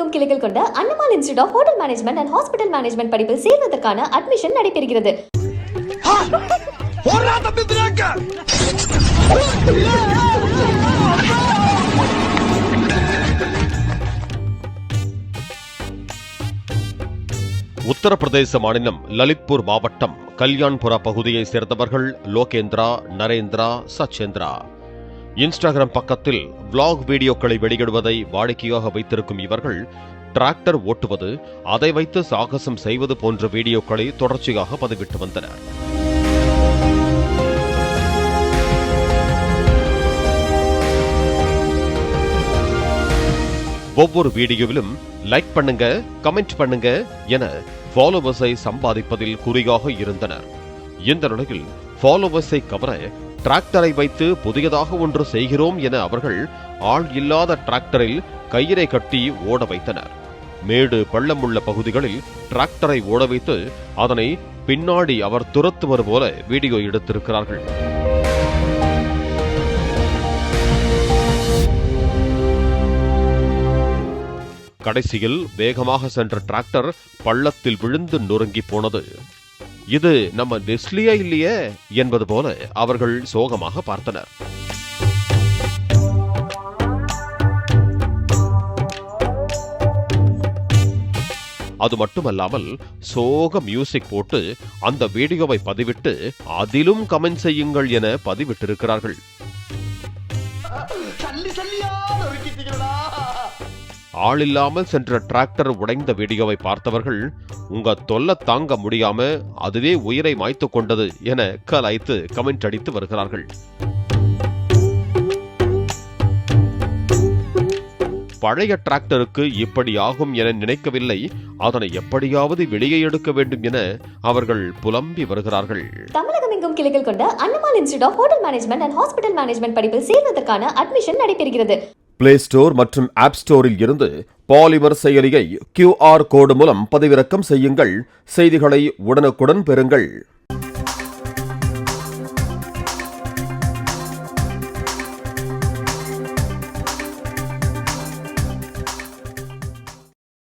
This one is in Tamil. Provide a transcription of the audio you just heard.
தமிழகமெங்கும் கிளைகள் கொண்ட Annamal institute of hotel management and hospital management படிப்பில் சேர்வதற்கான அட்மிஷன் நடைபெறுகிறது. உத்தரப்பிரதேச மாநிலம் லலித்பூர் மாவட்டம் கல்யாண்புரா பகுதியை சேர்ந்தவர்கள் லோகேந்திரா, நரேந்திரா, சச்சேந்திரா. இன்ஸ்டாகிராம் பக்கத்தில் விளாக் வீடியோக்களை வெளியிடுவதை வாடிக்கையாக வைத்திருக்கும் இவர்கள் டிராக்டர் ஓட்டுவது, அதை வைத்து சாகசம் செய்வது போன்ற வீடியோக்களை தொடர்ச்சியாக பதிவிட்டு வந்தனர். ஒவ்வொரு வீடியோவிலும் லைக் பண்ணுங்க, கமெண்ட் பண்ணுங்க என ஃபாலோவர்ஸை சம்பாதிப்பதில் குறியாக இருந்தனர். இந்த நிலையில் ஃபாலோவர்ஸை கவர டிராக்டரை வைத்து புதியதாக ஒன்று செய்கிறோம் என அவர்கள் ஆள் இல்லாத டிராக்டரில் கயிறை கட்டி ஓட வைத்தனர். மேடு பள்ளம் உள்ள பகுதிகளில் டிராக்டரை ஓட வைத்து அதனை பின்னாடி அவர் துரத்துவது போல வீடியோ எடுத்திருக்கிறார்கள். கடைசியில் வேகமாக சென்ற டிராக்டர் பள்ளத்தில் விழுந்து நொறுங்கி போனது. இது நம்ம நெஸ்லியா இல்லையே என்பது போல அவர்கள் சோகமாக பார்த்தனர். அது மட்டுமல்லாமல் சோக மியூசிக் போட்டு அந்த வீடியோவை பதிவிட்டு அதிலும் கமெண்ட் செய்யுங்கள் என பதிவிட்டிருக்கிறார்கள். ஆளில்லாமல் சென்ற டிராக்டர் உடைந்த வீடியோவை பார்த்தவர்கள் உங்க தொல்லை தாங்க முடியாம அதுவே உயிரை மாய்த்து கொண்டது என கலாய்த்து கமெண்ட் அடித்து வருகிறார்கள். பழைய டிராக்டருக்கு இப்படி ஆகும் என நினைக்கவில்லை, அதனை எப்படியாவது வெளியே எடுக்க வேண்டும் என அவர்கள் புலம்பி வருகிறார்கள். தமிழகமெங்கும் கிளைகள் கொண்ட Annamal institute of hotel management and hospital management படிப்பில் சேர்வதற்கான அட்மிஷன் நடைபெறுகிறது. பிளே ஸ்டோர் மற்றும் ஆப் ஸ்டோரில் இருந்து பாலிமர் செயலியை QR கோடு மூலம் பதிவிறக்கம் செய்யுங்கள். செய்திகளை உடனுக்குடன் பெறுங்கள்.